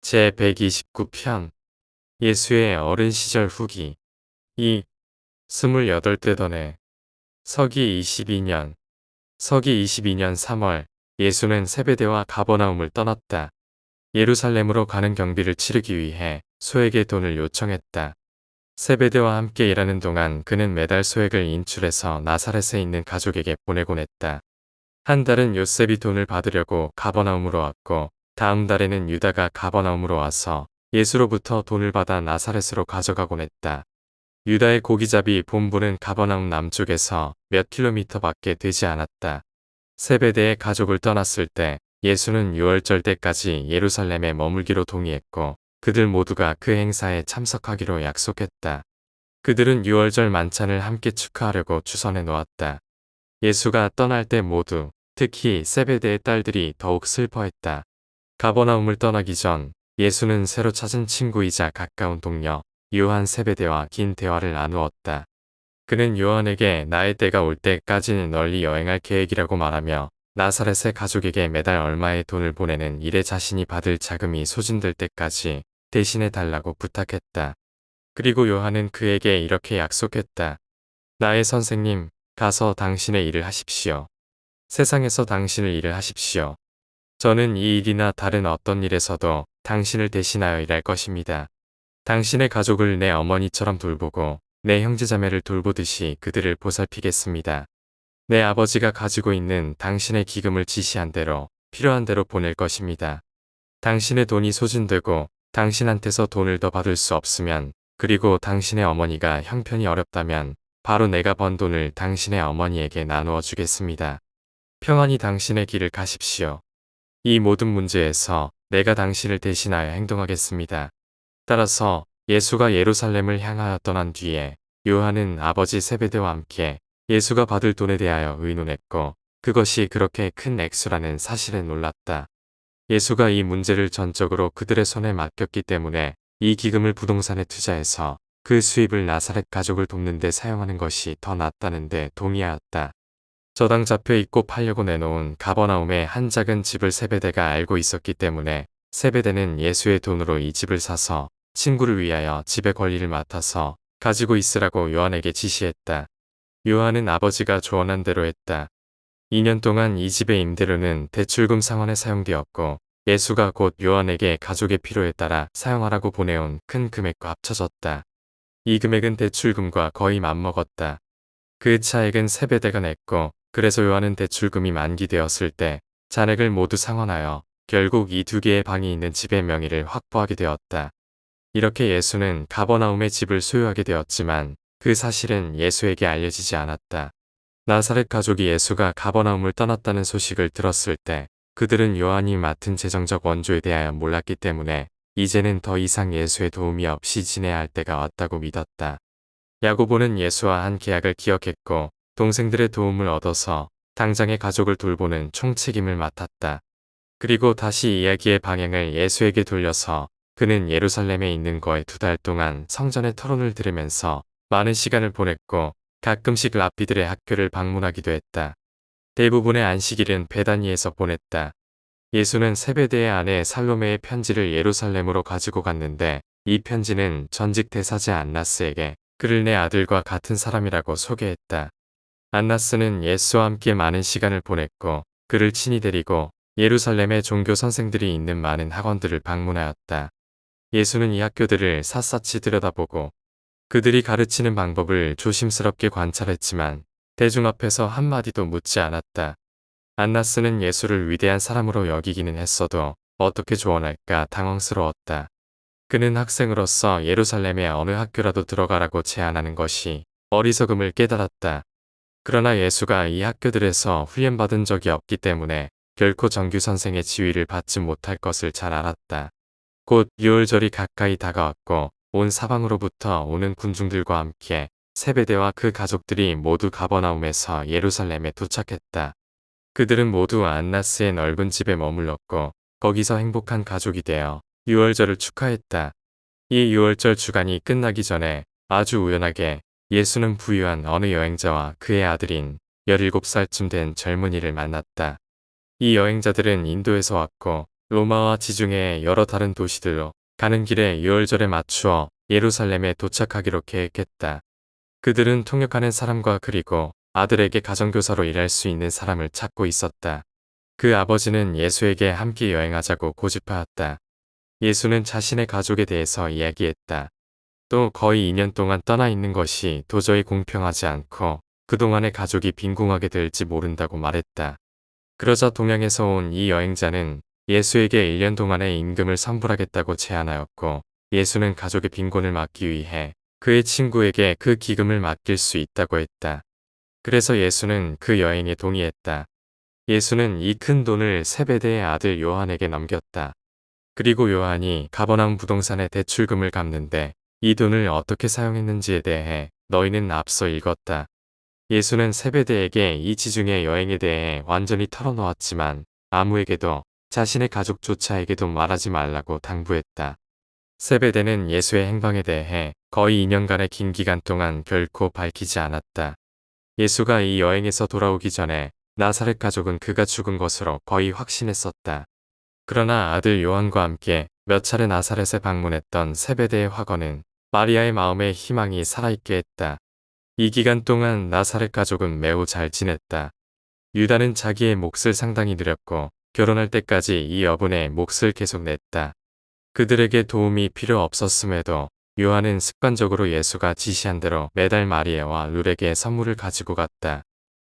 제129편 예수의 어린 시절 후기 2. 28대 전에 서기 22년 3월 예수는 세베대와 가버나움을 떠났다. 예루살렘으로 가는 경비를 치르기 위해 소에게 돈을 요청했다. 세베대와 함께 일하는 동안 그는 매달 소액을 인출해서 나사렛에 있는 가족에게 보내곤 했다. 한 달은 요셉이 돈을 받으려고 가버나움으로 왔고 다음 달에는 유다가 가버나움으로 와서 예수로부터 돈을 받아 나사렛으로 가져가곤 했다. 유다의 고기잡이 본부는 가버나움 남쪽에서 몇 킬로미터 밖에 되지 않았다. 세베대의 가족을 떠났을 때 예수는 유월절 때까지 예루살렘에 머물기로 동의했고 그들 모두가 그 행사에 참석하기로 약속했다. 그들은 유월절 만찬을 함께 축하하려고 추선해 놓았다. 예수가 떠날 때 모두, 특히 세베대의 딸들이 더욱 슬퍼했다. 가버나움을 떠나기 전 예수는 새로 찾은 친구이자 가까운 동료 요한 세베대와 긴 대화를 나누었다. 그는 요한에게 나의 때가 올 때까지는 널리 여행할 계획이라고 말하며 나사렛의 가족에게 매달 얼마의 돈을 보내는 일에 자신이 받을 자금이 소진될 때까지 대신해 달라고 부탁했다. 그리고 요한은 그에게 이렇게 약속했다. 나의 선생님, 가서 당신의 일을 하십시오. 세상에서 당신을 일을 하십시오. 저는 이 일이나 다른 어떤 일에서도 당신을 대신하여 일할 것입니다. 당신의 가족을 내 어머니처럼 돌보고 내 형제자매를 돌보듯이 그들을 보살피겠습니다. 내 아버지가 가지고 있는 당신의 기금을 지시한 대로 필요한 대로 보낼 것입니다. 당신의 돈이 소진되고 당신한테서 돈을 더 받을 수 없으면 그리고 당신의 어머니가 형편이 어렵다면 바로 내가 번 돈을 당신의 어머니에게 나누어 주겠습니다. 평안히 당신의 길을 가십시오. 이 모든 문제에서 내가 당신을 대신하여 행동하겠습니다. 따라서 예수가 예루살렘을 향하여 떠난 뒤에 요한은 아버지 세베대와 함께 예수가 받을 돈에 대하여 의논했고 그것이 그렇게 큰 액수라는 사실에 놀랐다. 예수가 이 문제를 전적으로 그들의 손에 맡겼기 때문에 이 기금을 부동산에 투자해서 그 수입을 나사렛 가족을 돕는 데 사용하는 것이 더 낫다는 데 동의하였다. 저당 잡혀 있고 팔려고 내놓은 가버나움의 한 작은 집을 세베대가 알고 있었기 때문에 세베대는 예수의 돈으로 이 집을 사서 친구를 위하여 집의 권리를 맡아서 가지고 있으라고 요한에게 지시했다. 요한은 아버지가 조언한 대로 했다. 2년 동안 이 집의 임대료는 대출금 상환에 사용되었고 예수가 곧 요한에게 가족의 필요에 따라 사용하라고 보내온 큰 금액과 합쳐졌다. 이 금액은 대출금과 거의 맞먹었다. 그 차액은 세베대가 냈고 그래서 요한은 대출금이 만기되었을 때 잔액을 모두 상환하여 결국 이 두 개의 방이 있는 집의 명의를 확보하게 되었다. 이렇게 예수는 가버나움의 집을 소유하게 되었지만 그 사실은 예수에게 알려지지 않았다. 나사렛 가족이 예수가 가버나움을 떠났다는 소식을 들었을 때 그들은 요한이 맡은 재정적 원조에 대하여 몰랐기 때문에 이제는 더 이상 예수의 도움이 없이 지내야 할 때가 왔다고 믿었다. 야고보는 예수와 한 계약을 기억했고 동생들의 도움을 얻어서 당장의 가족을 돌보는 총책임을 맡았다. 그리고 다시 이야기의 방향을 예수에게 돌려서 그는 예루살렘에 있는 거에 2달 동안 성전의 토론을 들으면서 많은 시간을 보냈고 가끔씩 랍비들의 학교를 방문하기도 했다. 대부분의 안식일은 베다니에서 보냈다. 예수는 세베대의 아내 살로메의 편지를 예루살렘으로 가지고 갔는데 이 편지는 전직 대사제 안나스에게 그를 내 아들과 같은 사람이라고 소개했다. 안나스는 예수와 함께 많은 시간을 보냈고 그를 친히 데리고 예루살렘의 종교 선생들이 있는 많은 학원들을 방문하였다. 예수는 이 학교들을 샅샅이 들여다보고 그들이 가르치는 방법을 조심스럽게 관찰했지만 대중 앞에서 한마디도 묻지 않았다. 안나스는 예수를 위대한 사람으로 여기기는 했어도 어떻게 조언할까 당황스러웠다. 그는 학생으로서 예루살렘의 어느 학교라도 들어가라고 제안하는 것이 어리석음을 깨달았다. 그러나 예수가 이 학교들에서 훈련받은 적이 없기 때문에 결코 정규 선생의 지위를 받지 못할 것을 잘 알았다. 곧 유월절이 가까이 다가왔고 온 사방으로부터 오는 군중들과 함께 세베대와 그 가족들이 모두 가버나움에서 예루살렘에 도착했다. 그들은 모두 안나스의 넓은 집에 머물렀고 거기서 행복한 가족이 되어 유월절을 축하했다. 이 유월절 주간이 끝나기 전에 아주 우연하게 예수는 부유한 어느 여행자와 그의 아들인 17살쯤 된 젊은이를 만났다. 이 여행자들은 인도에서 왔고 로마와 지중해의 여러 다른 도시들로 가는 길에 유월절에 맞추어 예루살렘에 도착하기로 계획했다. 그들은 통역하는 사람과 그리고 아들에게 가정교사로 일할 수 있는 사람을 찾고 있었다. 그 아버지는 예수에게 함께 여행하자고 고집하였다. 예수는 자신의 가족에 대해서 이야기했다. 또 거의 2년 동안 떠나 있는 것이 도저히 공평하지 않고 그동안의 가족이 빈궁하게 될지 모른다고 말했다. 그러자 동양에서 온 이 여행자는 예수에게 1년 동안의 임금을 선불하겠다고 제안하였고, 예수는 가족의 빈곤을 막기 위해 그의 친구에게 그 기금을 맡길 수 있다고 했다. 그래서 예수는 그 여행에 동의했다. 예수는 이 큰 돈을 세베대의 아들 요한에게 넘겼다. 그리고 요한이 가버나움 부동산의 대출금을 갚는데 이 돈을 어떻게 사용했는지에 대해 너희는 앞서 읽었다. 예수는 세베대에게 이 지중해 여행에 대해 완전히 털어놓았지만 아무에게도 자신의 가족조차에게도 말하지 말라고 당부했다. 세베대는 예수의 행방에 대해 거의 2년간의 긴 기간 동안 결코 밝히지 않았다. 예수가 이 여행에서 돌아오기 전에 나사렛 가족은 그가 죽은 것으로 거의 확신했었다. 그러나 아들 요한과 함께 몇 차례 나사렛에 방문했던 세베대의 화거는 마리아의 마음에 희망이 살아있게 했다. 이 기간 동안 나사렛 가족은 매우 잘 지냈다. 유다는 자기의 몫을 상당히 누렸고 결혼할 때까지 이 여분의 몫을 계속 냈다. 그들에게 도움이 필요 없었음에도 요한은 습관적으로 예수가 지시한 대로 매달 마리아와 룰에게 선물을 가지고 갔다.